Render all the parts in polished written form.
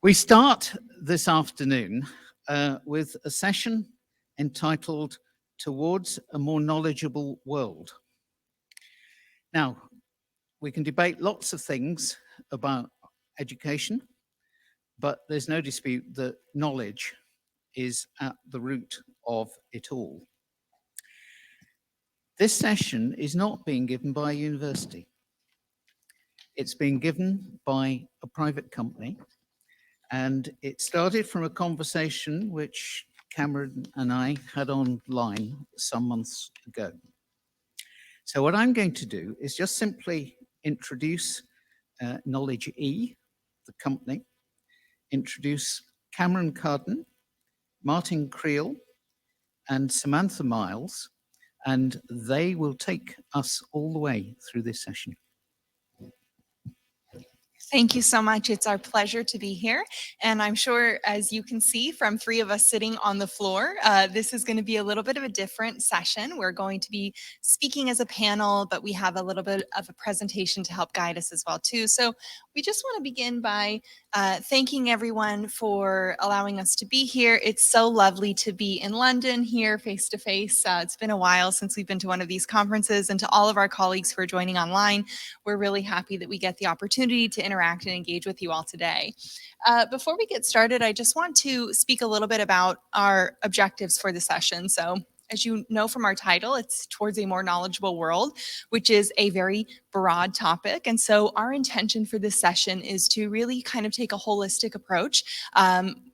We start this afternoon with a session entitled Towards a More Knowledgeable World. Now, we can debate lots of things about education, but there's no dispute that knowledge is at the root of it all. This session is not being given by a university. It's being given by a private company, and it started from a conversation which Kamran and I had online some months ago. So what I'm going to do is just simply introduce Knowledge E, the company, introduce Kamran Kardan, Martin Creel, and Samantha Miles, and they will take us all the way through this session. Thank you so much. It's our pleasure to be here. And I'm sure, as you can see from three of us sitting on the floor, this is going to be a little bit of a different session. We're going to be speaking as a panel, but we have a little bit of a presentation to help guide us as well, too. So we just want to begin by thanking everyone for allowing us to be here. It's so lovely to be in London here face to face. It's been a while since we've been to one of these conferences, and to all of our colleagues who are joining online, we're really happy that we get the opportunity to interact and engage with you all today. Before we get started, I just want to speak a little bit about our objectives for the session. So, as you know from our title, it's Towards a More Knowledgeable World, which is a very broad topic. And so our intention for this session is to really kind of take a holistic approach.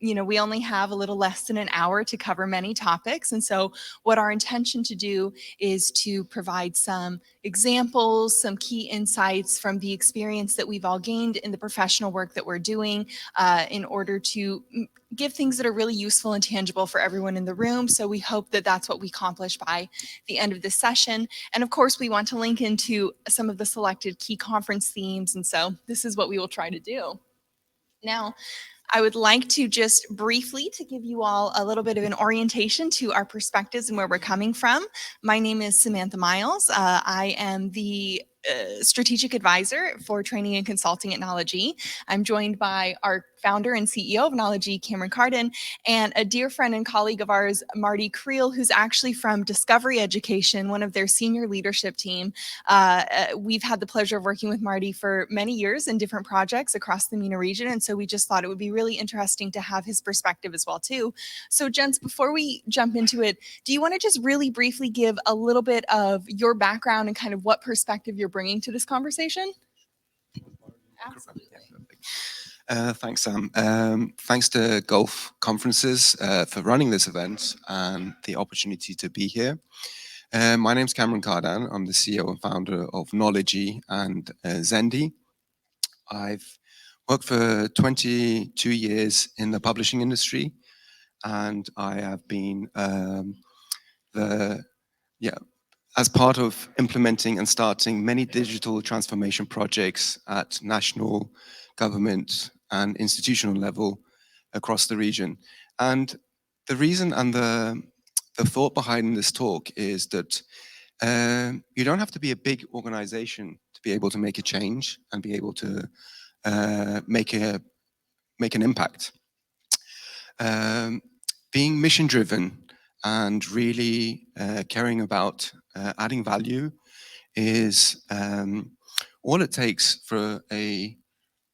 We only have a little less than an hour to cover many topics. And so what our intention to do is to provide some examples, some key insights from the experience that we've all gained in the professional work that we're doing in order to give things that are really useful and tangible for everyone in the room. So we hope that that's what we accomplish by the end of this session. And of course, we want to link into some of the selected key conference themes. And so this is what we will try to do. Now, I would like to just briefly to give you all a little bit of an orientation to our perspectives and where we're coming from. My name is Samantha Miles. I am the strategic advisor for training and consulting at Knowledge E. I'm joined by our founder and CEO of Knowledge E, Kamran Kardan, and a dear friend and colleague of ours, Marty Creel, who's actually from Discovery Education, one of their senior leadership team. We've had the pleasure of working with Marty for many years in different projects across the MENA region, and so we just thought it would be really interesting to have his perspective as well, too. So, gents, before we jump into it, do you want to just really briefly give a little bit of your background and kind of what perspective you're bringing to this conversation? Absolutely. Thanks, Sam. Thanks to Gulf Conferences for running this event and the opportunity to be here. My name's Kamran Kardan. I'm the CEO and founder of Knowledge E and Zendi. I've worked for 22 years in the publishing industry, and I have been as part of implementing and starting many digital transformation projects at national, government, and institutional level across the region. And the reason and the thought behind this talk is that you don't have to be a big organization to be able to make a change and be able to make an impact. Being mission-driven and really caring about adding value is all it takes for a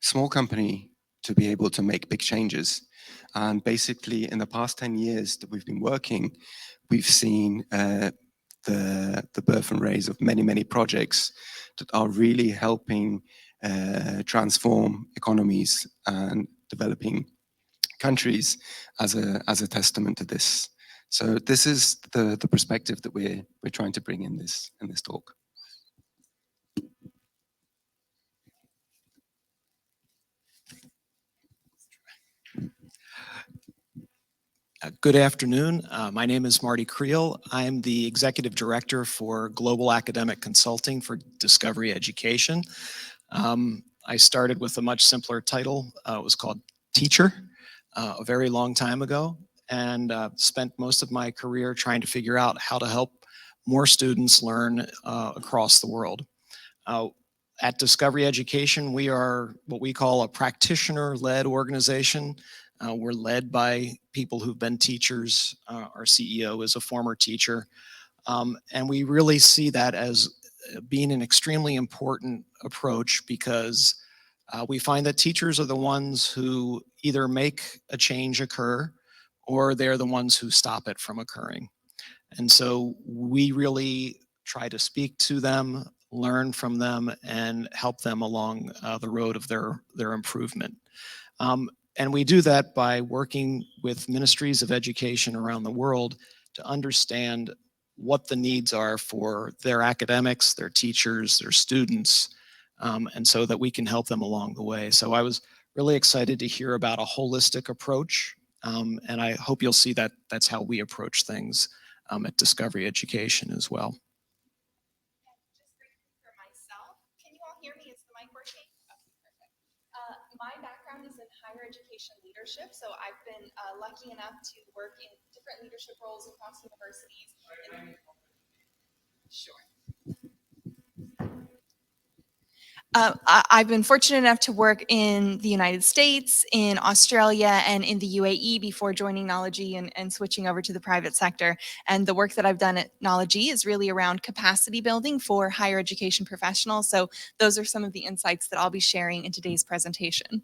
small company to be able to make big changes. And basically, in the past 10 years that we've been working, we've seen the birth and rise of many, many projects that are really helping transform economies and developing countries as a testament to this. So this is the perspective that we're trying to bring in this talk. Good afternoon. My name is Marty Creel. I'm the Executive Director for Global Academic Consulting for Discovery Education. I started with a much simpler title. It was called Teacher a very long time ago, and spent most of my career trying to figure out how to help more students learn across the world. At Discovery Education, we are what we call a practitioner-led organization. We're led by people who've been teachers. Our CEO is a former teacher. And we really see that as being an extremely important approach because we find that teachers are the ones who either make a change occur or they're the ones who stop it from occurring. And so we really try to speak to them, learn from them, and help them along the road of their improvement. And we do that by working with ministries of education around the world to understand what the needs are for their academics, their teachers, their students, and so that we can help them along the way. So I was really excited to hear about a holistic approach, and I hope you'll see that that's how we approach things at Discovery Education as well. Just briefly for myself, can you all hear me? Is the mic working? Okay, perfect. My background is in higher education leadership, so I've been lucky enough to work in different leadership roles across universities. Sure. I've been fortunate enough to work in the United States, in Australia, and in the UAE before joining Knology and switching over to the private sector. And the work that I've done at Knology is really around capacity building for higher education professionals. So those are some of the insights that I'll be sharing in today's presentation.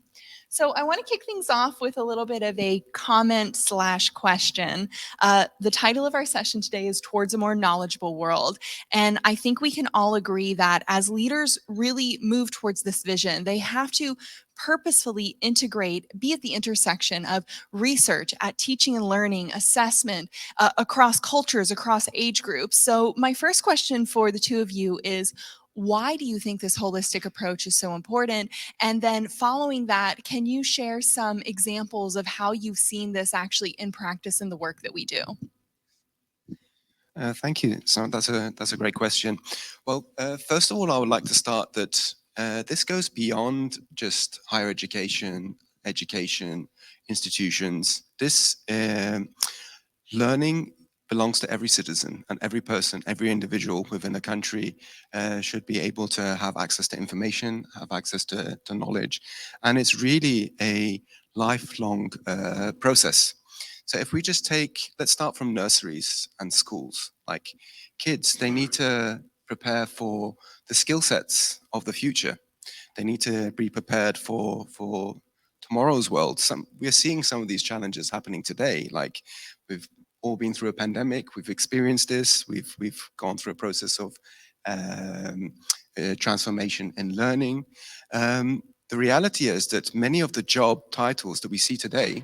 So I want to kick things off with a little bit of a comment/question. The title of our session today is Towards a More Knowledgeable World. And I think we can all agree that as leaders really move towards this vision, they have to purposefully integrate, be at the intersection of research, at teaching and learning, assessment, across cultures, across age groups. So my first question for the two of you is, why do you think this holistic approach is so important? And then following that, can you share some examples of how you've seen this actually in practice in the work that we do? Thank you. So that's a great question. Well, first of all, I would like to start that this goes beyond just higher education institutions. This learning belongs to every citizen, and every person, every individual within a country should be able to have access to information, have access to knowledge, and it's really a lifelong process. So if we just let's start from nurseries and schools. Like kids, they need to prepare for the skill sets of the future. They need to be prepared for tomorrow's world. We're seeing some of these challenges happening today. Like we've all been through a pandemic. We've experienced this. We've gone through a process of transformation in learning. The reality is that many of the job titles that we see today,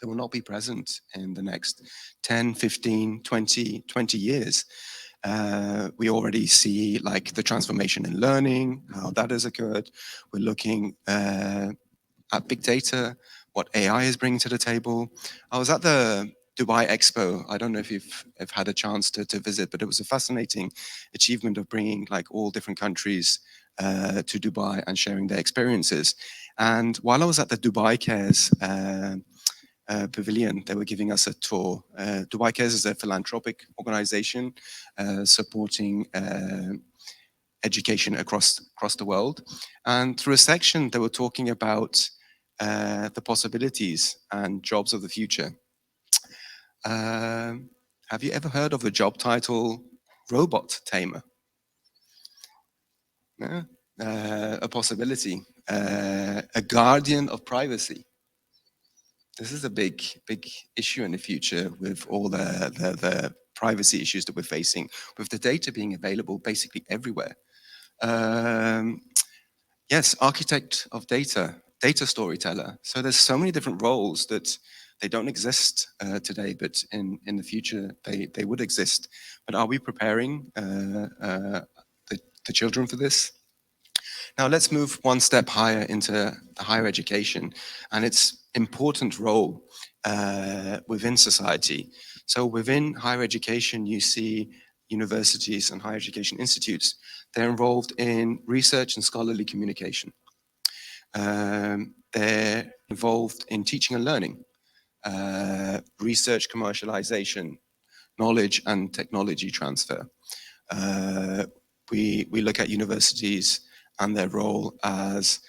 they will not be present in the next 10, 15, 20 years. We already see like the transformation in learning, how that has occurred. We're looking at big data, what AI is bringing to the table. I was at the Dubai Expo. I don't know if you've had a chance to visit, but it was a fascinating achievement of bringing like all different countries to Dubai and sharing their experiences. And while I was at the Dubai Cares pavilion, they were giving us a tour. Dubai Cares is a philanthropic organization supporting education across the world. And through a section, they were talking about the possibilities and jobs of the future. Have you ever heard of the job title robot tamer? No? A possibility, a guardian of privacy. This is a big issue in the future with all the privacy issues that we're facing, with the data being available basically everywhere. Yes, architect of data storyteller. So there's so many different roles that they don't exist today, but in the future they would exist. But are we preparing the children for this? Now let's move one step higher into the higher education and its important role within society. So within higher education, you see universities and higher education institutes. They're involved in research and scholarly communication. They're involved in teaching and learning, research commercialization, knowledge and technology transfer. We look at universities and their role as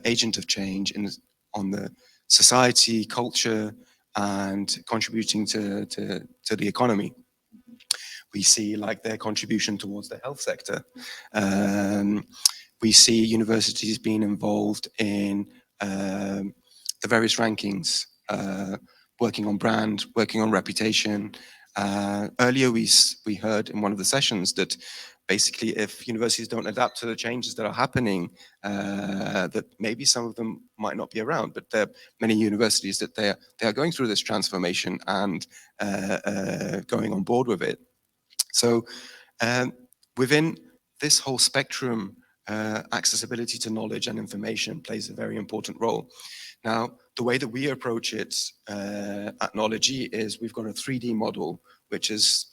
agent of change on the society, culture, and contributing to the economy. We see like their contribution towards the health sector. We see universities being involved in the various rankings, working on brand, working on reputation. Earlier we heard in one of the sessions that basically if universities don't adapt to the changes that are happening, that maybe some of them might not be around, but there are many universities that they are going through this transformation and going on board with it. So within this whole spectrum, accessibility to knowledge and information plays a very important role. Now, the way that we approach it at Knowledge is we've got a 3D model, which is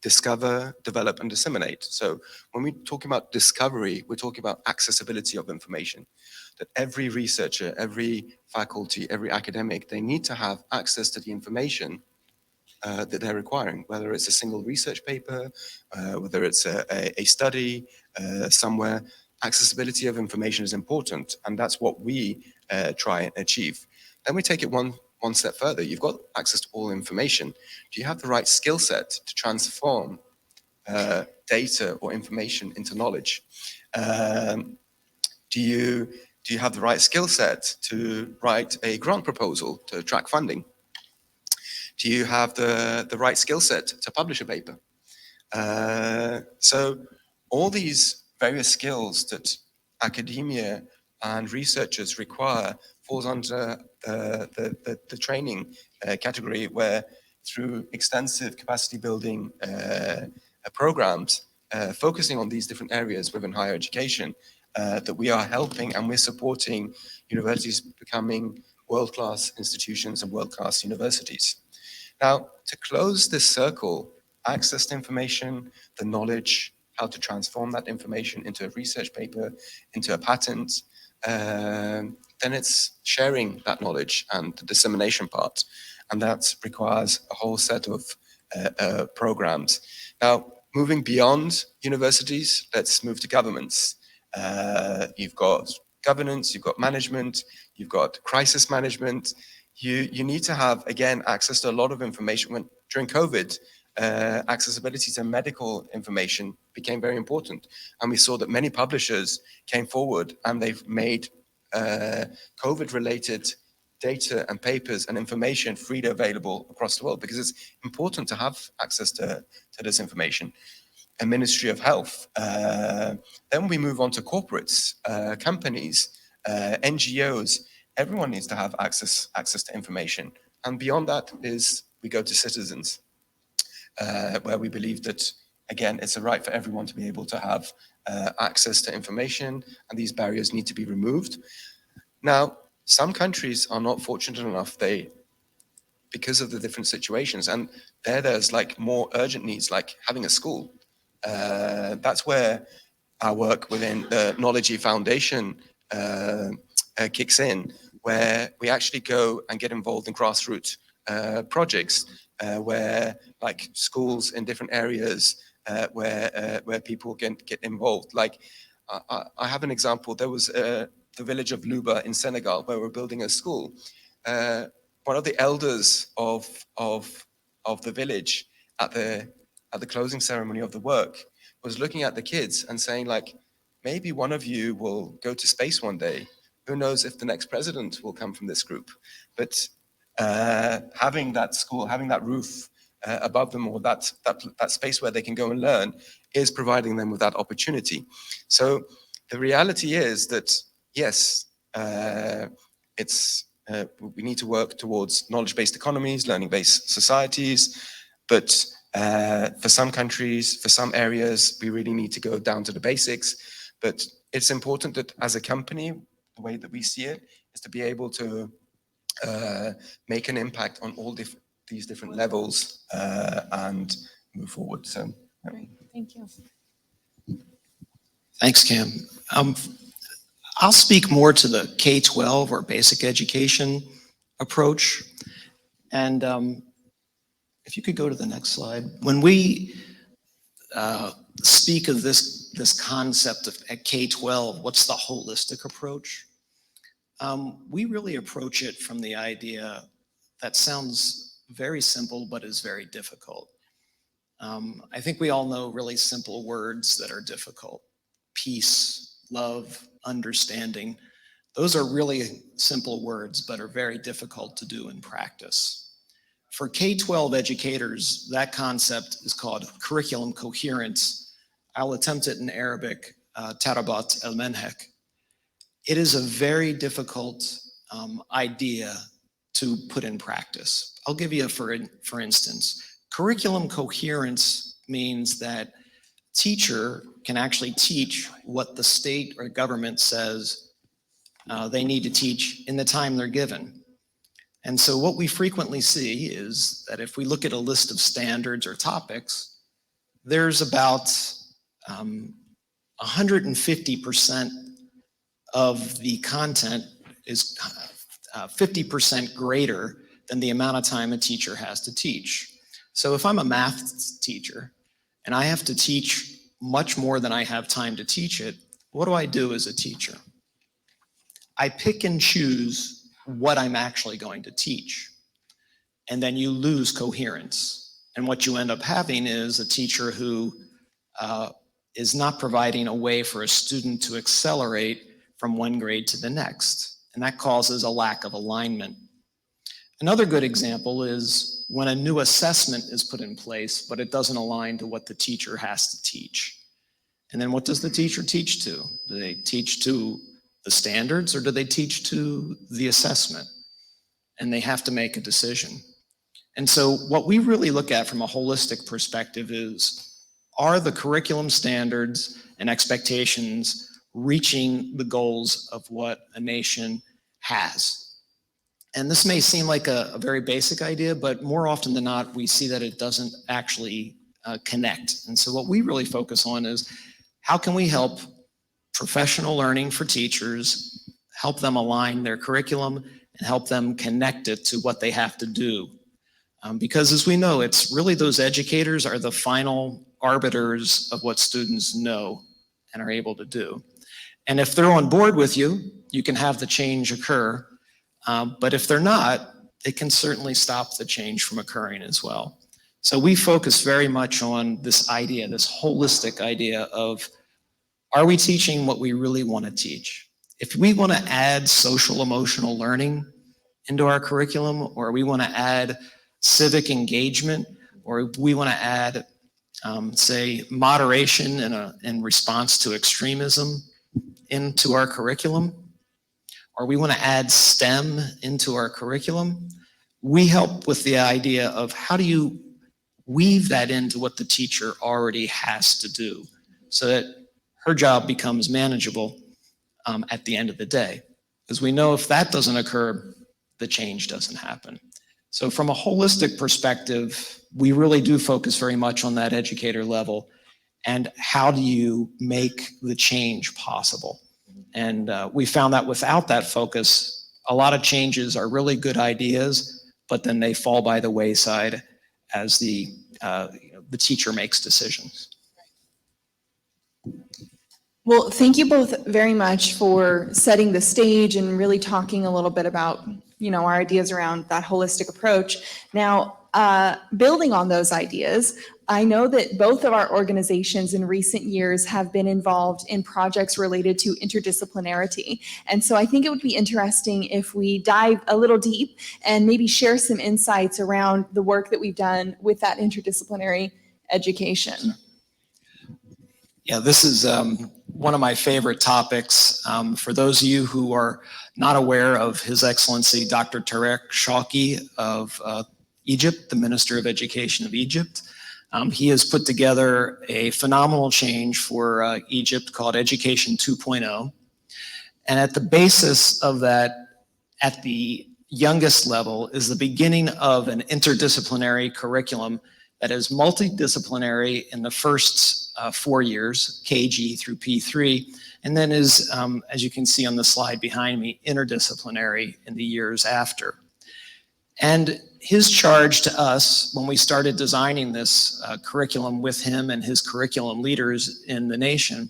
discover, develop, and disseminate. So when we talk about discovery, we're talking about accessibility of information. That every researcher, every faculty, every academic, they need to have access to the information that they're requiring, whether it's a single research paper, whether it's a study somewhere. Accessibility of information is important, and that's what we try and achieve. Then we take it one step further. You've got access to all information. Do you have the right skill set to transform data or information into knowledge? Do you have the right skill set to write a grant proposal to attract funding? Do you have the right skill set to publish a paper? So all these various skills that academia and researchers require falls under the training category, where through extensive capacity building programs focusing on these different areas within higher education, that we are helping and we're supporting universities becoming world-class institutions and world-class universities. Now, to close this circle, access to information, the knowledge, how to transform that information into a research paper, into a patent, then it's sharing that knowledge and the dissemination part. And that requires a whole set of programs. Now, moving beyond universities, let's move to governments. You've got governance, you've got management, you've got crisis management. You need to have, again, access to a lot of information. During COVID, accessibility to medical information became very important. And we saw that many publishers came forward and they've made COVID-related data and papers and information freely available across the world, because it's important to have access to this information. A Ministry of Health. Then we move on to corporates, companies, NGOs. Everyone needs to have access to information. And beyond that is we go to citizens, where we believe that, again, it's a right for everyone to be able to have access to information, and these barriers need to be removed. Now, some countries are not fortunate enough, because of the different situations, and there's like more urgent needs, like having a school. That's where our work within the Knowledge Foundation kicks in, where we actually go and get involved in grassroots projects, where like schools in different areas, where people can get involved. Like I have an example. There was the village of Luba in Senegal, where we're building a school. One of the elders of the village at the closing ceremony of the work was looking at the kids and saying, like, maybe one of you will go to space one day. Who knows if the next president will come from this group? But having that school, having that roof above them, or that space where they can go and learn, is providing them with that opportunity. So the reality is that, yes, we need to work towards knowledge-based economies, learning-based societies, but for some countries, for some areas, we really need to go down to the basics. But it's important that as a company, the way that we see it is to be able to make an impact on all these different levels and move forward. So, Great. Thank you. Thanks, Cam. I'll speak more to the K12 or basic education approach. And if you could go to the next slide. When we speak of this this concept of at K12, what's the holistic approach? We really approach it from the idea that sounds very simple, but is very difficult. I think we all know really simple words that are difficult. Peace, love, understanding. Those are really simple words, but are very difficult to do in practice. For K12 educators, that concept is called curriculum coherence. I'll attempt it in Arabic, tarabat el-menhek. It is a very difficult idea to put in practice. I'll give you for instance. Curriculum coherence means that teacher can actually teach what the state or government says they need to teach in the time they're given. And so what we frequently see is that if we look at a list of standards or topics, there's about 150% of the content is 50% greater than the amount of time a teacher has to teach. So if I'm a math teacher and I have to teach much more than I have time to teach it, what do I do as a teacher? I pick and choose what I'm actually going to teach. And then you lose coherence. And what you end up having is a teacher who is not providing a way for a student to accelerate from one grade to the next. And that causes a lack of alignment. Another good example is when a new assessment is put in place, but it doesn't align to what the teacher has to teach. And then what does the teacher teach to? Do they teach to the standards or do they teach to the assessment? And they have to make a decision. And so what we really look at from a holistic perspective is, are the curriculum standards and expectations reaching the goals of what a nation has? And this may seem like a very basic idea, but more often than not, we see that it doesn't actually connect. And so what we really focus on is how can we help professional learning for teachers, help them align their curriculum and help them connect it to what they have to do. Because as we know, it's really those educators are the final arbiters of what students know and are able to do. And if they're on board with you, you can have the change occur. But if they're not, it can certainly stop the change from occurring as well. So we focus very much on this idea, this holistic idea of, are we teaching what we really want to teach? If we want to add social emotional learning into our curriculum, or we want to add civic engagement, or we want to add, say, moderation in response to extremism into our curriculum, or we want to add STEM into our curriculum, we help with the idea of how do you weave that into what the teacher already has to do so that her job becomes manageable at the end of the day. Because we know if that doesn't occur, the change doesn't happen. So from a holistic perspective, we really do focus very much on that educator level and how do you make the change possible? And we found that without that focus, a lot of changes are really good ideas, but then they fall by the wayside as the teacher makes decisions. Well, thank you both very much for setting the stage and really talking a little bit about, our ideas around that holistic approach. Now, building on those ideas, I know that both of our organizations in recent years have been involved in projects related to interdisciplinarity. And so I think it would be interesting if we dive a little deep and maybe share some insights around the work that we've done with that interdisciplinary education. Yeah, this is one of my favorite topics. For those of you who are not aware of His Excellency Dr. Tarek Shawki of Egypt, the Minister of Education of Egypt, he has put together a phenomenal change for Egypt called Education 2.0. And at the basis of that, at the youngest level, is the beginning of an interdisciplinary curriculum that is multidisciplinary in the first 4 years, KG through P3, and then is, as you can see on the slide behind me, interdisciplinary in the years after. And his charge to us when we started designing this curriculum with him and his curriculum leaders in the nation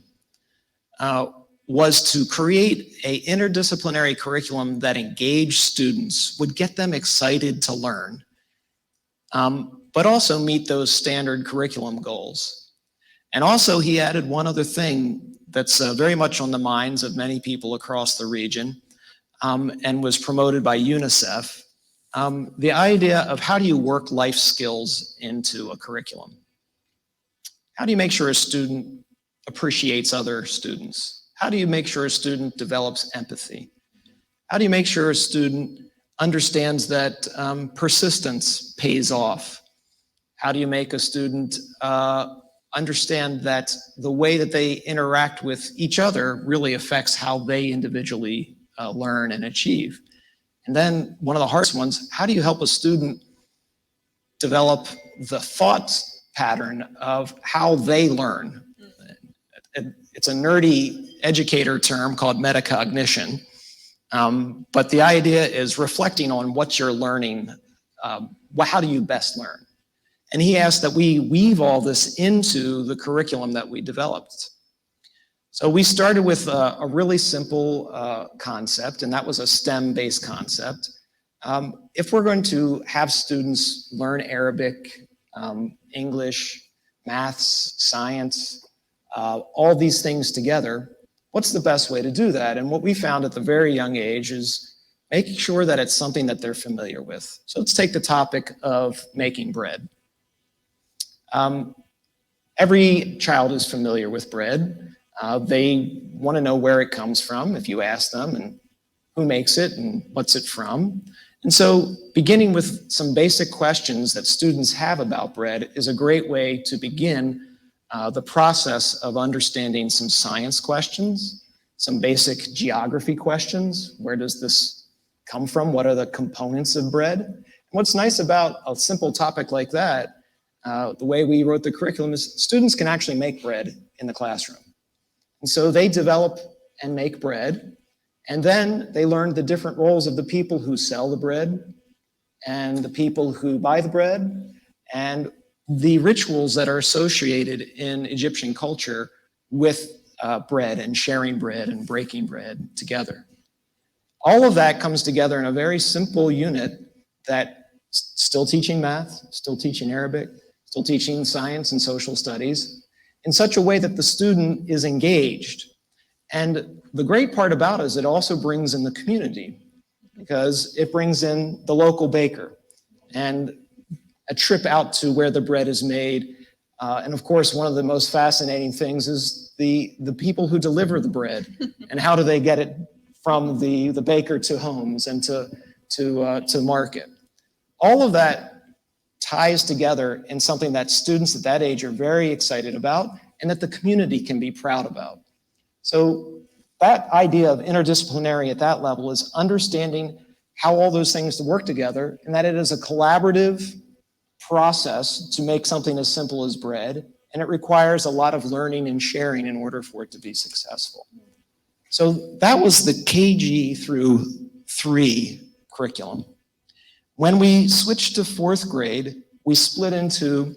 was to create an interdisciplinary curriculum that engaged students, would get them excited to learn, but also meet those standard curriculum goals. And also he added one other thing that's very much on the minds of many people across the region, and was promoted by UNICEF, the idea of how do you work life skills into a curriculum? How do you make sure a student appreciates other students? How do you make sure a student develops empathy? How do you make sure a student understands that persistence pays off? How do you make a student understand that the way that they interact with each other really affects how they individually learn and achieve? And then one of the hardest ones, how do you help a student develop the thought pattern of how they learn? It's a nerdy educator term called metacognition, but the idea is reflecting on what you're learning. How do you best learn? And he asked that we weave all this into the curriculum that we developed. So we started with a really simple concept, and that was a STEM-based concept. If we're going to have students learn Arabic, English, maths, science, all these things together, what's the best way to do that? And what we found at the very young age is making sure that it's something that they're familiar with. So let's take the topic of making bread. Every child is familiar with bread. They want to know where it comes from if you ask them, and who makes it and what's it from. And so beginning with some basic questions that students have about bread is a great way to begin the process of understanding some science questions, some basic geography questions. Where does this come from? What are the components of bread? And what's nice about a simple topic like that, the way we wrote the curriculum, is students can actually make bread in the classroom. And so they develop and make bread, and then they learn the different roles of the people who sell the bread and the people who buy the bread, and the rituals that are associated in Egyptian culture with bread and sharing bread and breaking bread together. All of that comes together in a very simple unit that still teaching math, still teaching Arabic, still teaching science and social studies in such a way that the student is engaged. And the great part about it is it also brings in the community, because it brings in the local baker and a trip out to where the bread is made. And of course, one of the most fascinating things is the people who deliver the bread and how do they get it from the baker to homes and to market. All of that ties together in something that students at that age are very excited about and that the community can be proud about. So that idea of interdisciplinary at that level is understanding how all those things work together, and that it is a collaborative process to make something as simple as bread, and it requires a lot of learning and sharing in order for it to be successful. So that was the KG through 3 curriculum. When we switched to 4th grade, we split into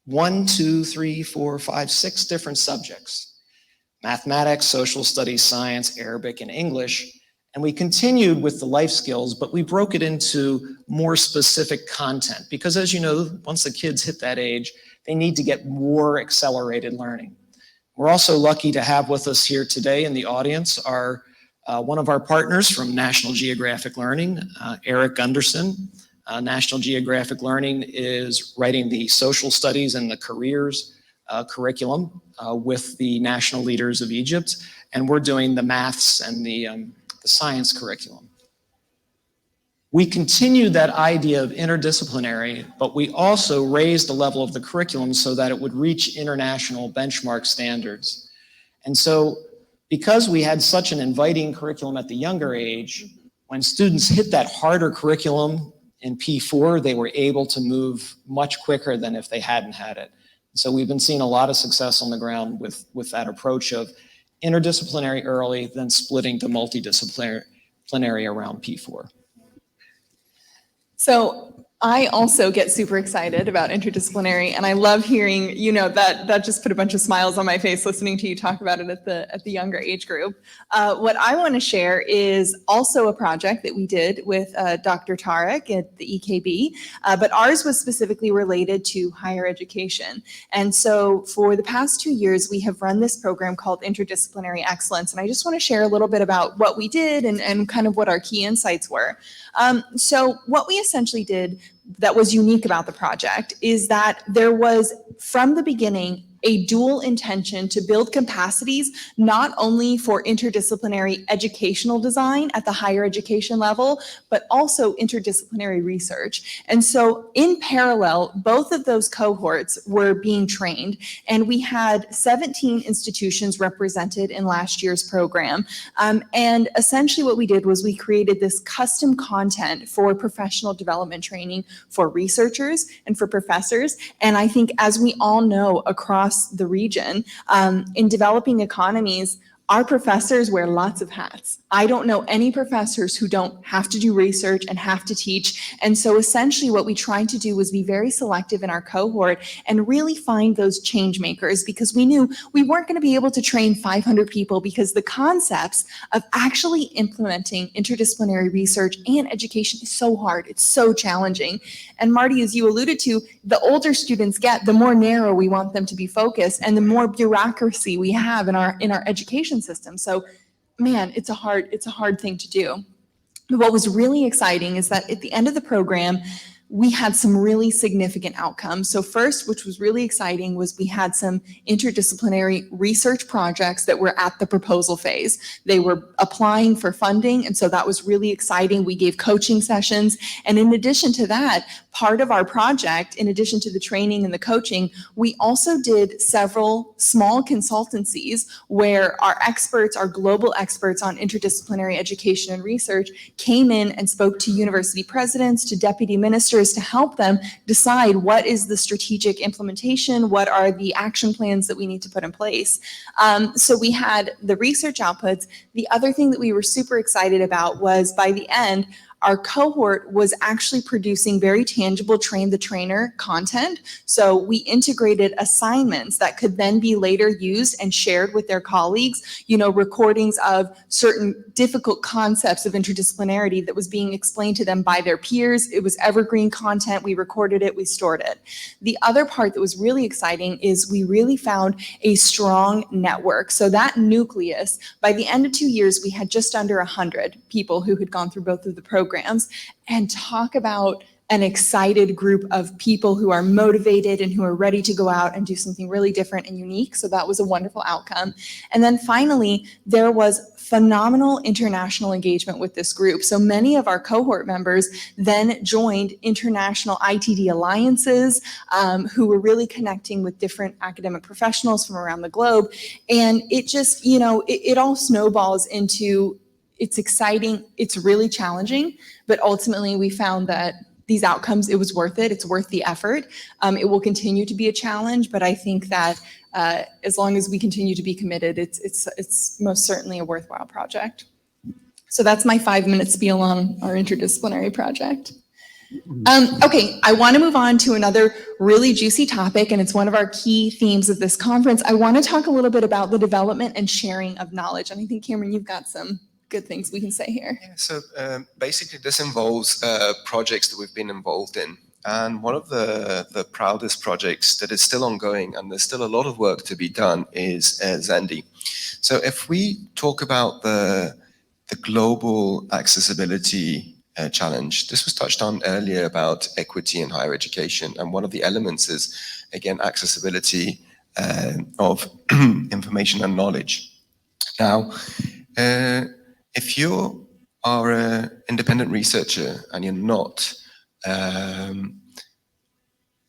1, 2, 3, 4, 5, 6 different subjects: mathematics, social studies, science, Arabic, and English. And we continued with the life skills, but we broke it into more specific content, because as you know, once the kids hit that age, they need to get more accelerated learning. We're also lucky to have with us here today in the audience our one of our partners from National Geographic Learning, Eric Gunderson. National Geographic Learning is writing the social studies and the careers curriculum with the national leaders of Egypt, and we're doing the maths and the science curriculum. We continued that idea of interdisciplinary, but we also raised the level of the curriculum so that it would reach international benchmark standards. And so because we had such an inviting curriculum at the younger age, when students hit that harder curriculum in P4, they were able to move much quicker than if they hadn't had it. So we've been seeing a lot of success on the ground with that approach of interdisciplinary early, then splitting to multidisciplinary around P4. So I also get super excited about interdisciplinary, and I love hearing, that just put a bunch of smiles on my face listening to you talk about it at the younger age group. What I want to share is also a project that we did with Dr. Tarek at the EKB, but ours was specifically related to higher education. And so for the past 2 years, we have run this program called Interdisciplinary Excellence, and I just want to share a little bit about what we did and kind of what our key insights were. So what we essentially did that was unique about the project is that there was, from the beginning, a dual intention to build capacities not only for interdisciplinary educational design at the higher education level, but also interdisciplinary research. And so in parallel, both of those cohorts were being trained, and we had 17 institutions represented in last year's program. And essentially what we did was we created this custom content for professional development training for researchers and for professors. And I think, as we all know, across the region, in developing economies, our professors wear lots of hats. I don't know any professors who don't have to do research and have to teach. And so essentially what we tried to do was be very selective in our cohort and really find those change makers, because we knew we weren't going to be able to train 500 people, because the concepts of actually implementing interdisciplinary research and education is so hard. It's so challenging. And Marty, as you alluded to, the older students get, the more narrow we want them to be focused, and the more bureaucracy we have in our education system. So, man, it's a hard thing to do. But what was really exciting is that at the end of the program, we had some really significant outcomes. So first, which was really exciting, was we had some interdisciplinary research projects that were at the proposal phase. They were applying for funding, and so that was really exciting. We gave coaching sessions, and in addition to that, part of our project, in addition to the training and the coaching, we also did several small consultancies where our experts, our global experts on interdisciplinary education and research, came in and spoke to university presidents, to deputy ministers, to help them decide what is the strategic implementation, what are the action plans that we need to put in place. So we had the research outputs. The other thing that we were super excited about was, by the end, our cohort was actually producing very tangible train the trainer content. So we integrated assignments that could then be later used and shared with their colleagues, recordings of certain difficult concepts of interdisciplinarity that was being explained to them by their peers. It was evergreen content. We recorded it, we stored it. The other part that was really exciting is we really found a strong network. So that nucleus, by the end of 2 years, we had just under 100 people who had gone through both of the programs. And talk about an excited group of people who are motivated and who are ready to go out and do something really different and unique. So that was a wonderful outcome. And then finally, there was phenomenal international engagement with this group. So many of our cohort members then joined international ITD alliances, who were really connecting with different academic professionals from around the globe. And it just, it all snowballs into, it's exciting, it's really challenging, but ultimately we found that these outcomes, it was worth it. It's worth the effort. It will continue to be a challenge, but I think that as long as we continue to be committed, it's most certainly a worthwhile project. So that's my 5-minute spiel on our interdisciplinary project. Okay, I want to move on to another really juicy topic, and it's one of our key themes of this conference. I want to talk a little bit about the development and sharing of knowledge. And I think, Cameron, you've got some good things we can say here. Yeah, so basically this involves projects that we've been involved in. And one of the proudest projects that is still ongoing, and there's still a lot of work to be done, is Zendi. So if we talk about the global accessibility challenge, this was touched on earlier about equity in higher education. And one of the elements is, again, accessibility of information and knowledge. Now, if you are an independent researcher and you're not a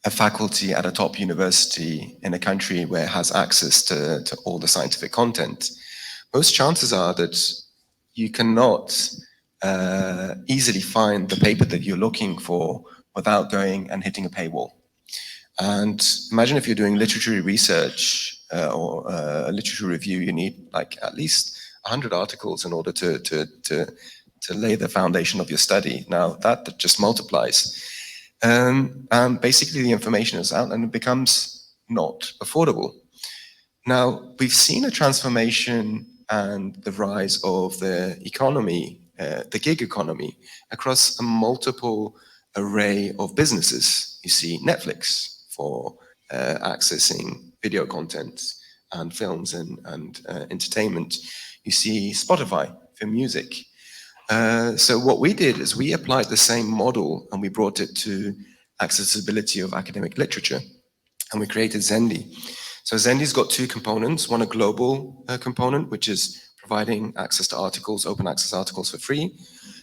faculty at a top university in a country where it has access to all the scientific content, most chances are that you cannot easily find the paper that you're looking for without going and hitting a paywall. And imagine if you're doing literary research or a literature review, you need like at least 100 articles in order to to lay the foundation of your study. Now that just multiplies. And basically the information is out and it becomes not affordable. Now, we've seen a transformation and the rise of the economy, the gig economy, across a multiple array of businesses. You see Netflix for accessing video content and films and entertainment. You see Spotify for music. So what we did is we applied the same model and we brought it to accessibility of academic literature, and we created Zendi. So Zendi's got two components, one a global component, which is providing access to articles, open access articles for free.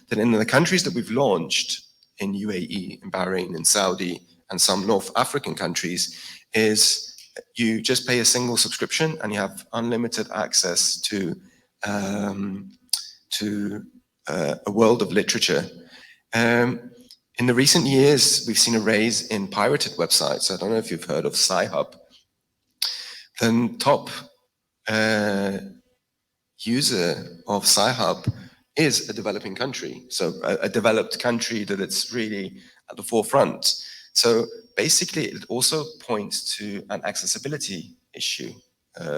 Then in the countries that we've launched, in UAE, in Bahrain, in Saudi, and some North African countries, is you just pay a single subscription and you have unlimited access to a world of literature. In the recent years, we've seen a rise in pirated websites. I don't know if you've heard of Sci-Hub. The top user of Sci-Hub is a developing country. So a developed country that it's really at the forefront. So basically, it also points to an accessibility issue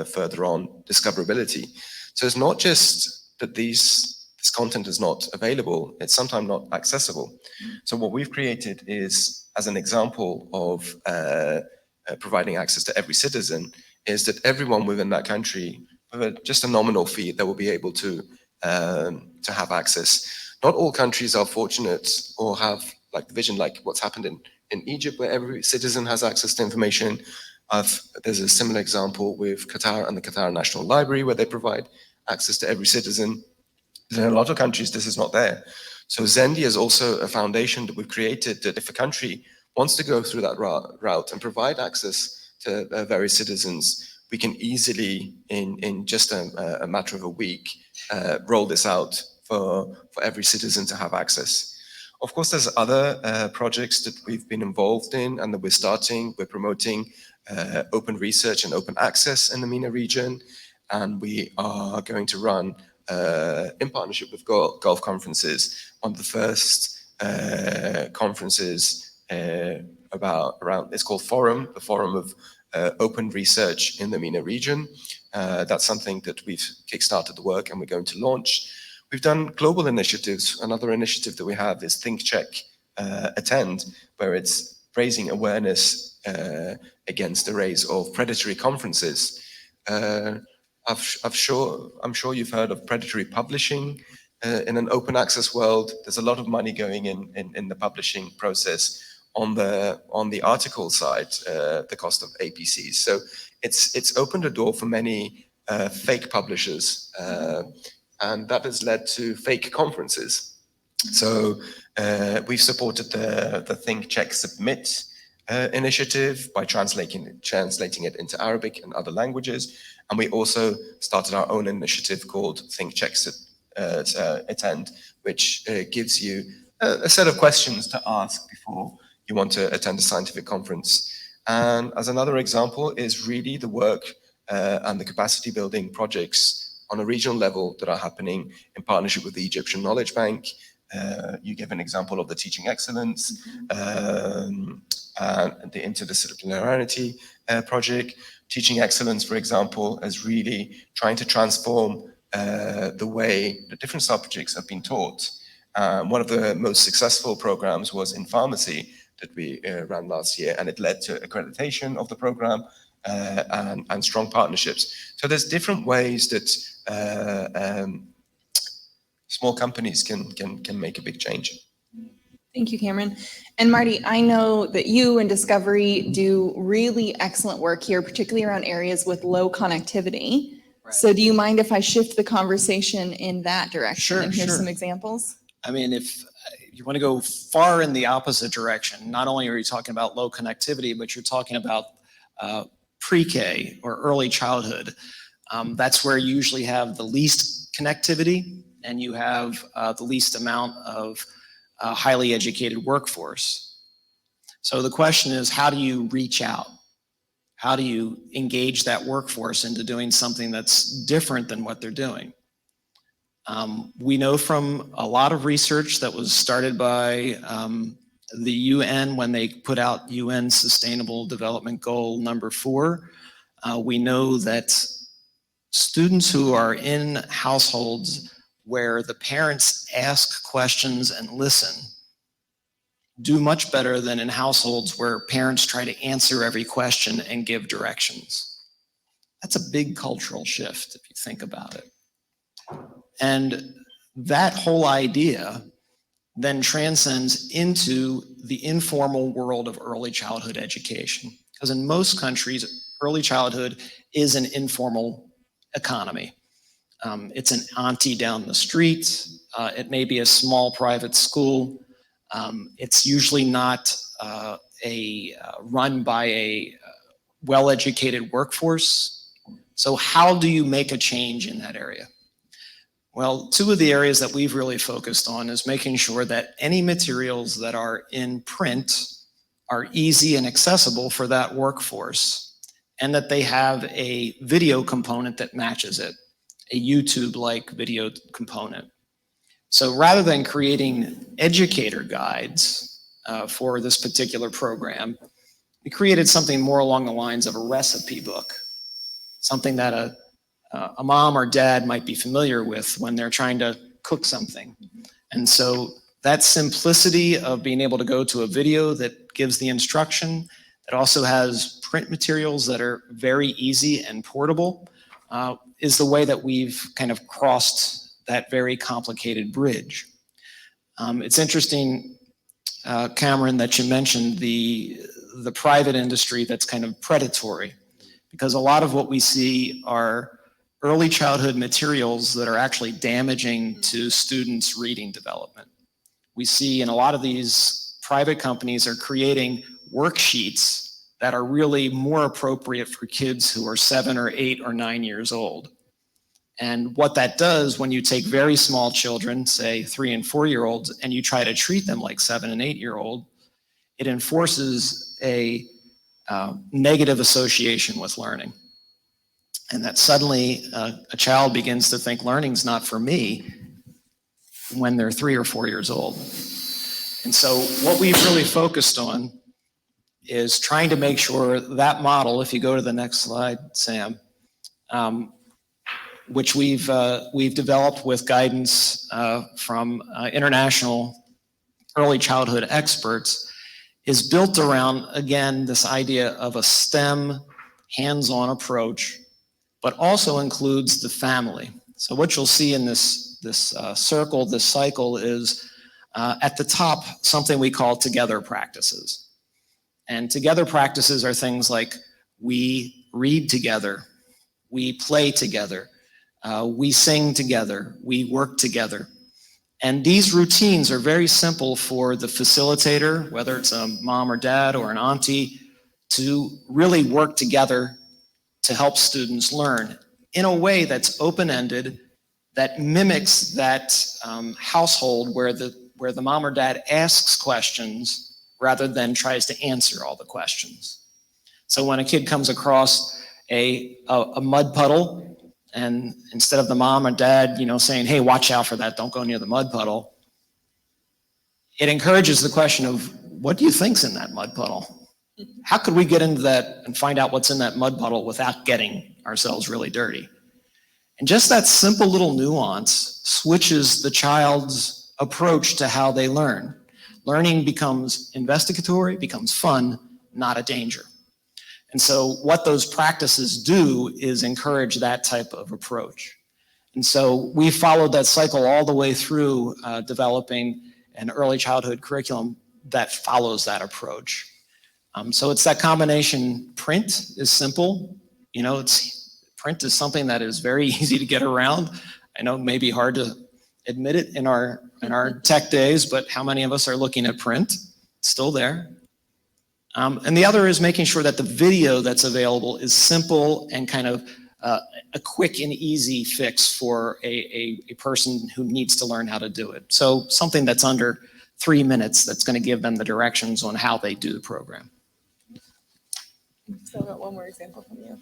further on, discoverability. So it's not just that this content is not available, it's sometimes not accessible. So what we've created is, as an example of providing access to every citizen, is that everyone within that country, with just a nominal fee, they will be able to have access. Not all countries are fortunate or have like the vision, like what's happened in Egypt, where every citizen has access to information. There's a similar example with Qatar and the Qatar National Library, where they provide access to every citizen. In a lot of countries, this is not there. So Zendi is also a foundation that we've created that if a country wants to go through that route and provide access to various citizens, we can easily, in just a matter of a week, roll this out for every citizen to have access. Of course, there's other projects that we've been involved in and that we're starting. We're promoting open research and open access in the MENA region, and we are going to run in partnership with Gulf Conferences, one of the first conferences around, it's called Forum, the Forum of Open Research in the MENA region. That's something that we've kickstarted the work and we're going to launch. We've done global initiatives. Another initiative that we have is Think, Check, Attend, where it's raising awareness against the rise of predatory conferences. I'm sure you've heard of predatory publishing. In an open access world, there's a lot of money going in the publishing process on the article side, the cost of APCs. So it's opened a door for many fake publishers, and that has led to fake conferences. So we've supported the Think, Check, Submit initiative by translating it into Arabic and other languages. And we also started our own initiative called Think, Check, Attend, which gives you a set of questions to ask before you want to attend a scientific conference. And as another example is really the work and the capacity building projects on a regional level that are happening in partnership with the Egyptian Knowledge Bank. You give an example of the Teaching Excellence and the Interdisciplinarity project. Teaching Excellence, for example, is really trying to transform the way the different subjects have been taught. One of the most successful programs was in pharmacy that we ran last year, and it led to accreditation of the program and strong partnerships. So there's different ways that small companies can make a big change. Thank you, Kamran. And Marty, I know that you and Discovery do really excellent work here, particularly around areas with low connectivity. Right. So do you mind if I shift the conversation in that direction? Sure, and here's sure. some examples? I mean, if you want to go far in the opposite direction, not only are you talking about low connectivity, but you're talking about pre-K or early childhood. That's where you usually have the least connectivity and you have the least amount of highly educated workforce. So the question is, how do you reach out? How do you engage that workforce into doing something that's different than what they're doing? We know from a lot of research that was started by the UN when they put out UN Sustainable Development Goal number 4, we know that students who are in households where the parents ask questions and listen do much better than in households where parents try to answer every question and give directions. That's a big cultural shift if you think about it. And that whole idea then transcends into the informal world of early childhood education. Because in most countries, early childhood is an informal economy. It's an auntie down the street. It may be a small private school. It's usually not run by a well-educated workforce. So how do you make a change in that area? Well, 2 of the areas that we've really focused on is making sure that any materials that are in print are easy and accessible for that workforce, and that they have a video component that matches it, a YouTube-like video component. So rather than creating educator guides for this particular program, we created something more along the lines of a recipe book, something that a mom or dad might be familiar with when they're trying to cook something. And so that simplicity of being able to go to a video that gives the instruction, that also has print materials that are very easy and portable, is the way that we've kind of crossed that very complicated bridge. It's interesting, Kamran, that you mentioned the private industry that's kind of predatory, because a lot of what we see are early childhood materials that are actually damaging to students' reading development. We see in a lot of these private companies are creating worksheets that are really more appropriate for kids who are 7 or 8 or 9 years old. And what that does when you take very small children, say 3 and 4-year-olds, and you try to treat them like 7 and 8-year-old, it enforces a negative association with learning. And that suddenly a child begins to think learning's not for me when they're 3 or 4 years old. And so what we've really focused on is trying to make sure that model, if you go to the next slide, Sam, which we've developed with guidance from international early childhood experts, is built around, again, this idea of a STEM hands-on approach, but also includes the family. So what you'll see in this circle, this cycle, is at the top, something we call together practices. And together practices are things like we read together, we play together, we sing together, we work together. And these routines are very simple for the facilitator, whether it's a mom or dad or an auntie, to really work together to help students learn in a way that's open-ended, that mimics that household where the mom or dad asks questions rather than tries to answer all the questions. So when a kid comes across a mud puddle, and instead of the mom or dad, saying, hey, watch out for that, don't go near the mud puddle, it encourages the question of, what do you think's in that mud puddle? How could we get into that and find out what's in that mud puddle without getting ourselves really dirty? And just that simple little nuance switches the child's approach to how they learn. Learning becomes investigatory, becomes fun, not a danger. And so what those practices do is encourage that type of approach. And so we followed that cycle all the way through developing an early childhood curriculum that follows that approach. So it's that combination. Print is simple. Print is something that is very easy to get around. I know it may be hard to admit it in our tech days, but how many of us are looking at print? It's still there. And the other is making sure that the video that's available is simple and kind of a quick and easy fix for a person who needs to learn how to do it. So something that's under 3 minutes that's going to give them the directions on how they do the program. So I've got one more example from you.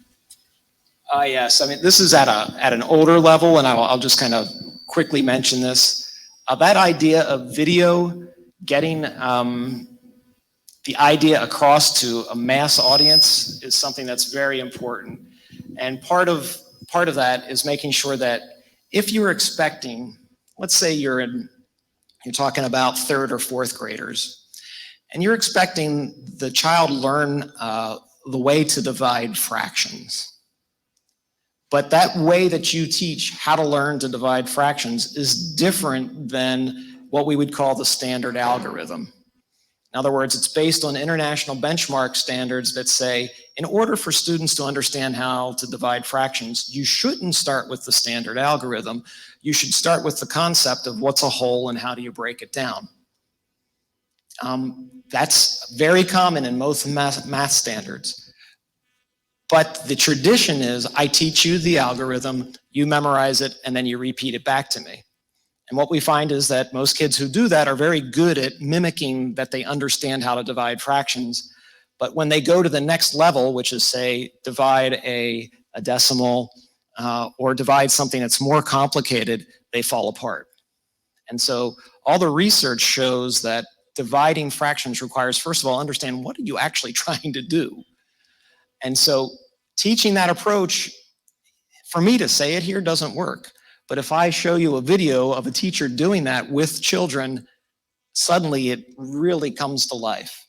Yes, I mean, this is at an older level, and I'll just kind of quickly mention this. That idea of video getting the idea across to a mass audience is something that's very important. And part of that is making sure that if you're expecting, let's say you're talking about third or fourth graders, and you're expecting the child learn the way to divide fractions. But that way that you teach how to learn to divide fractions is different than what we would call the standard algorithm. In other words, it's based on international benchmark standards that say, in order for students to understand how to divide fractions, you shouldn't start with the standard algorithm. You should start with the concept of what's a whole and how do you break it down. That's very common in most math standards. But the tradition is, I teach you the algorithm, you memorize it, and then you repeat it back to me. And what we find is that most kids who do that are very good at mimicking that they understand how to divide fractions. But when they go to the next level, which is, say, divide a decimal or divide something that's more complicated, they fall apart. And so all the research shows that dividing fractions requires, first of all, understand what are you actually trying to do. And so teaching that approach, for me to say it here doesn't work. But if I show you a video of a teacher doing that with children, suddenly it really comes to life.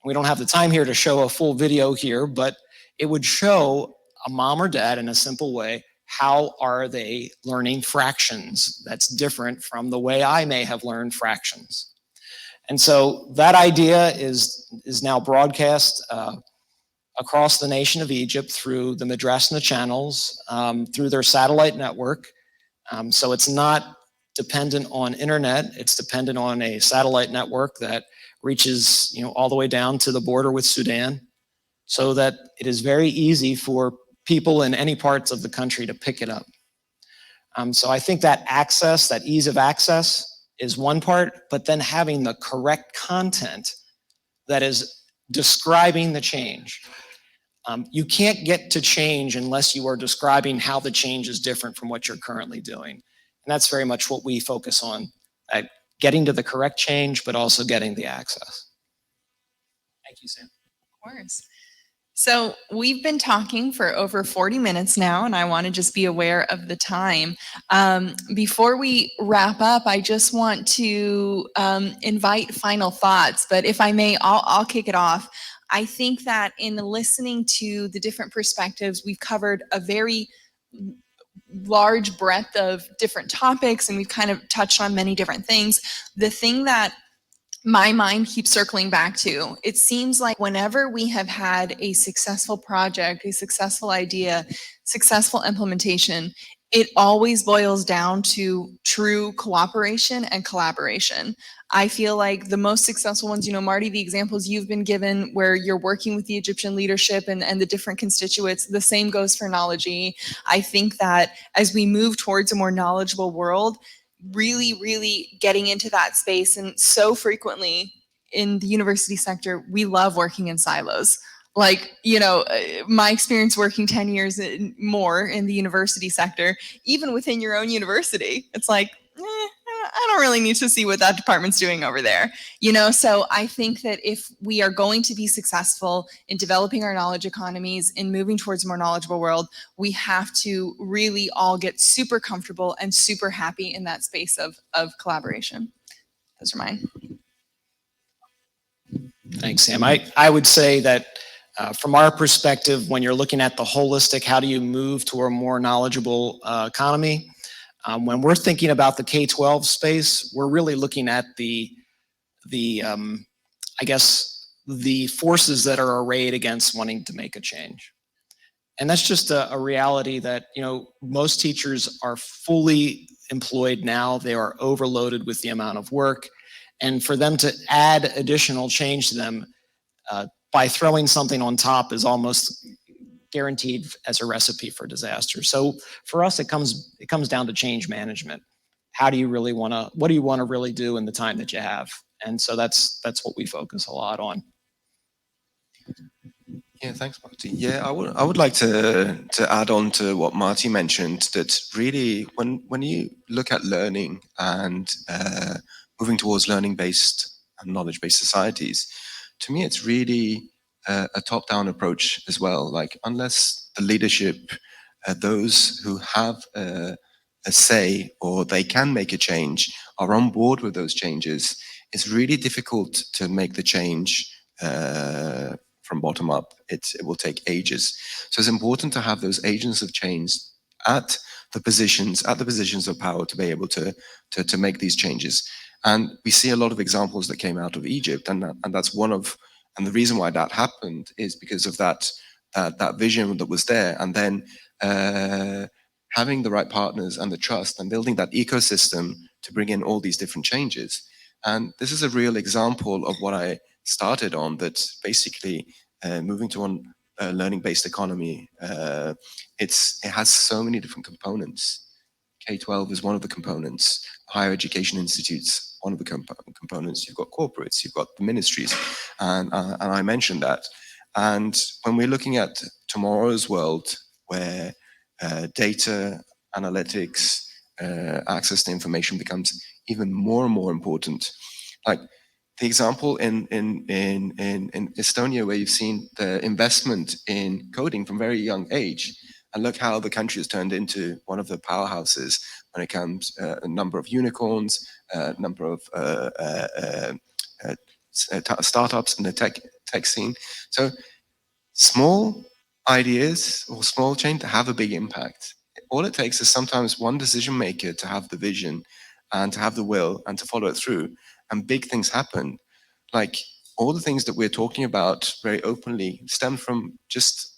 We don't have the time here to show a full video here, but it would show a mom or dad in a simple way, how are they learning fractions? That's different from the way I may have learned fractions. And so that idea is now broadcast across the nation of Egypt through the Madrasana channels, through their satellite network. So it's not dependent on internet, it's dependent on a satellite network that reaches all the way down to the border with Sudan, so that it is very easy for people in any parts of the country to pick it up. So I think that access, that ease of access is one part, but then having the correct content that is describing the change. You can't get to change unless you are describing how the change is different from what you're currently doing. And that's very much what we focus on, getting to the correct change, but also getting the access. Thank you, Sam. Of course. So we've been talking for over 40 minutes now, and I want to just be aware of the time. Before we wrap up, I just want to invite final thoughts, but if I may, I'll kick it off. I think that in listening to the different perspectives, we've covered a very large breadth of different topics, and we've kind of touched on many different things. The thing that my mind keeps circling back to, it seems like whenever we have had a successful project, a successful idea, successful implementation, it always boils down to true cooperation and collaboration. I feel like the most successful ones, Marty, the examples you've been given where you're working with the Egyptian leadership and the different constituents, the same goes for Knowledge-E. I think that as we move towards a more knowledgeable world, really getting into that space, and so frequently in the university sector, we love working in silos. Like, my experience working 10 years more in the university sector, even within your own university, it's like, I don't really need to see what that department's doing over there. So I think that if we are going to be successful in developing our knowledge economies, in moving towards a more knowledgeable world, we have to really all get super comfortable and super happy in that space of collaboration. Those are mine. Thanks, Sam. I would say that from our perspective, when you're looking at the holistic, how do you move to a more knowledgeable economy? When we're thinking about the K12 space, we're really looking at the forces that are arrayed against wanting to make a change. And that's just a reality that, most teachers are fully employed now. They are overloaded with the amount of work. And for them to add additional change to them by throwing something on top is almost guaranteed as a recipe for disaster. So for us, it comes down to change management. What do you want to really do in the time that you have? And so that's what we focus a lot on. Yeah, thanks, Marty. Yeah, I would like to add on to what Marty mentioned, that really when you look at learning and moving towards learning-based and knowledge-based societies, to me it's really a top-down approach as well. Like, unless the leadership, those who have a say or they can make a change, are on board with those changes, it's really difficult to make the change from bottom up. It will take ages. So it's important to have those agents of change at the positions of power to be able to make these changes. And we see a lot of examples that came out of Egypt, and that's one of, and the reason why that happened is because of that vision that was there, and then having the right partners and the trust and building that ecosystem to bring in all these different changes. And this is a real example of what I started on, that basically moving to a learning-based economy, it has so many different components. K12 is one of the components. Higher education institutes, one of the components. You've got corporates, you've got the ministries, and I mentioned that. And when we're looking at tomorrow's world, where data, analytics, access to information becomes even more and more important, like the example in Estonia, where you've seen the investment in coding from very young age, and look how the country has turned into one of the powerhouses when it comes a number of unicorns, number of startups in the tech scene. So small ideas or small change to have a big impact. All it takes is sometimes one decision maker to have the vision and to have the will and to follow it through, and big things happen. Like, all the things that we're talking about very openly stem from just,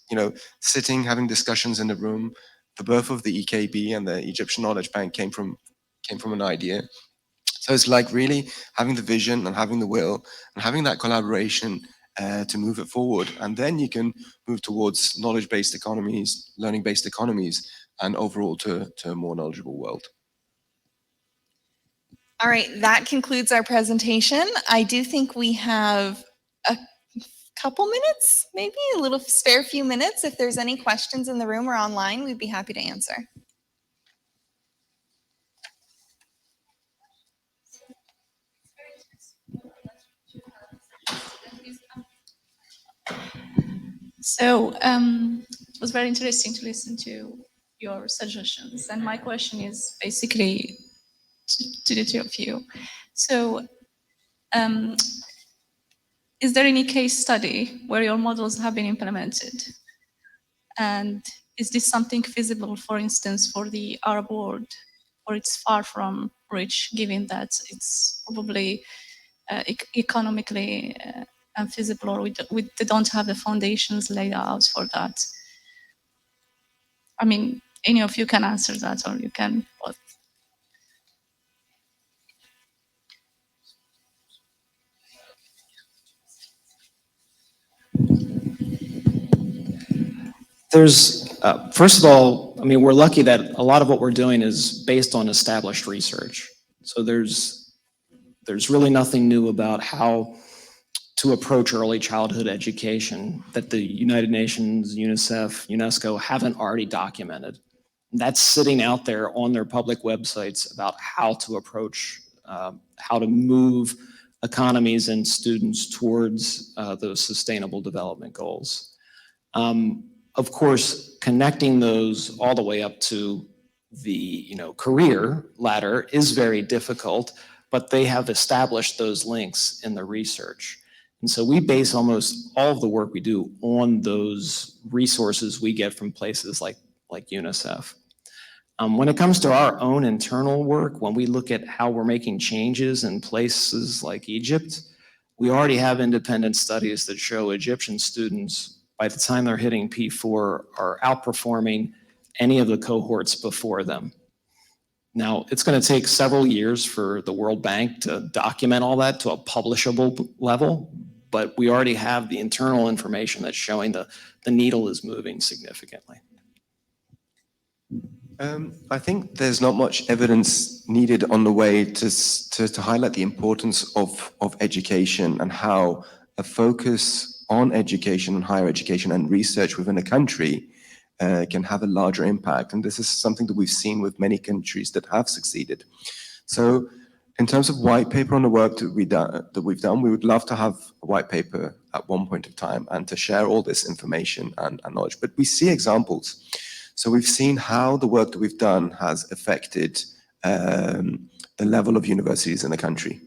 sitting, having discussions in the room. The birth of the EKB and the Egyptian Knowledge Bank came from an idea. So it's like really having the vision and having the will and having that collaboration to move it forward. And then you can move towards knowledge-based economies, learning-based economies, and overall to a more knowledgeable world. All right, that concludes our presentation. I do think we have a couple minutes, maybe a little spare few minutes. If there's any questions in the room or online, we'd be happy to answer. So it was very interesting to listen to your suggestions. And my question is basically to the two of you. So is there any case study where your models have been implemented? And is this something feasible, for instance, for the Arab world, or it's far from reach, given that it's probably economically unfeasible, or they don't have the foundations laid out for that? I mean, any of you can answer that, or you can both. There's, first of all, I mean, we're lucky that a lot of what we're doing is based on established research. So there's really nothing new about how to approach early childhood education that the United Nations, UNICEF, UNESCO haven't already documented. That's sitting out there on their public websites about how to approach, how to move economies and students towards those sustainable development goals. Of course, connecting those all the way up to the career ladder is very difficult, but they have established those links in the research. And so we base almost all of the work we do on those resources we get from places like UNICEF. When it comes to our own internal work, when we look at how we're making changes in places like Egypt, we already have independent studies that show Egyptian students, by the time they're hitting P4, are outperforming any of the cohorts before them. Now, it's going to take several years for the World Bank to document all that to a publishable level, but we already have the internal information that's showing the needle is moving significantly. I think there's not much evidence needed on the way to highlight the importance of education and how a focus on education and higher education and research within a country can have a larger impact. And this is something that we've seen with many countries that have succeeded. So in terms of white paper on the work that we've done, we would love to have a white paper at one point of time and to share all this information and knowledge. But we see examples. So we've seen how the work that we've done has affected the level of universities in the country.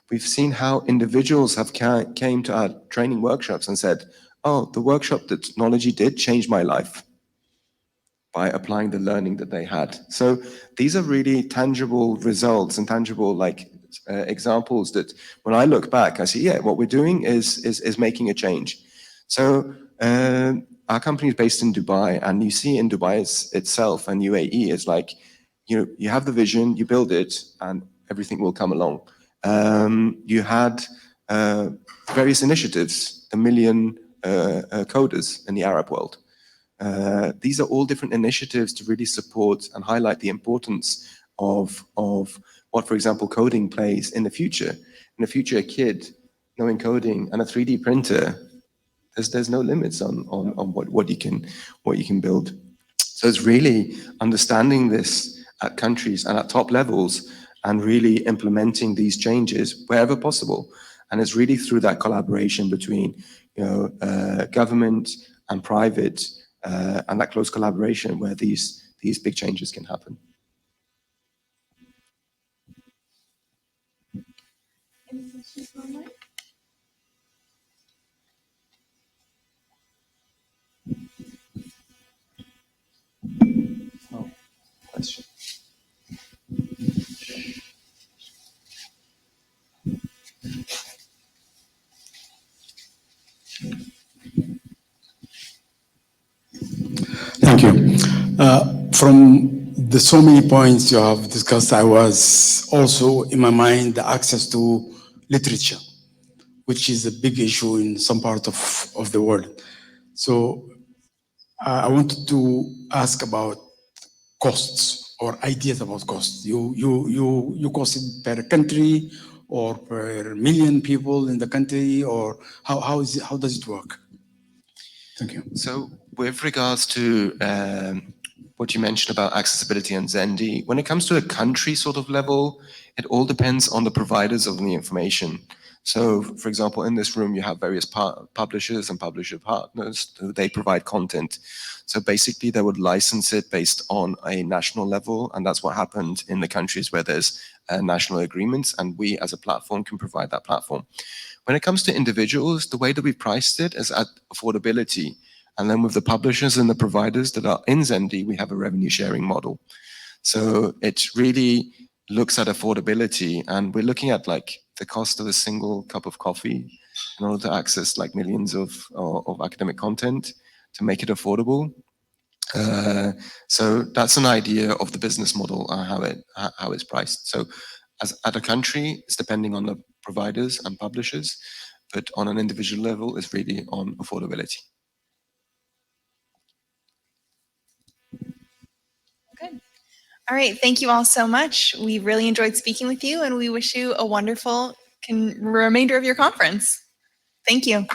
We've seen how individuals have came to our training workshops and said, oh, the workshop that technology did changed my life by applying the learning that they had. So these are really tangible results and tangible examples that when I look back, I see, yeah, what we're doing is making a change. So our company is based in Dubai, and you see in Dubai itself and UAE is like, you have the vision, you build it, and everything will come along. You had various initiatives, 1 million coders in the Arab world. These are all different initiatives to really support and highlight the importance of what, for example, coding plays in the future. In the future, a kid knowing coding and a 3D printer, there's no limits on what you can build. So it's really understanding this at countries and at top levels and really implementing these changes wherever possible. And it's really through that collaboration between government and private and that close collaboration where these big changes can happen. Oh, question. Thank you. From the so many points you have discussed, I was also in my mind the access to literature, which is a big issue in some part of the world. So I wanted to ask about costs or ideas about costs. You cost it per country or per million people in the country, or how does it work? Thank you. So with regards to what you mentioned about accessibility and Zendi, when it comes to a country sort of level, it all depends on the providers of the information. So, for example, in this room, you have various publishers and publisher partners. They provide content. So basically, they would license it based on a national level, and that's what happened in the countries where there's national agreements, and we as a platform can provide that platform. When it comes to individuals, the way that we priced it is at affordability. And then with the publishers and the providers that are in Zendi, we have a revenue sharing model. So it really looks at affordability, and we're looking at the cost of a single cup of coffee in order to access millions of academic content to make it affordable. So that's an idea of the business model, how it's priced. So at a country, it's depending on the providers and publishers, but on an individual level, it's really on affordability. Good. All right. Thank you all so much. We really enjoyed speaking with you, and we wish you a wonderful remainder of your conference. Thank you.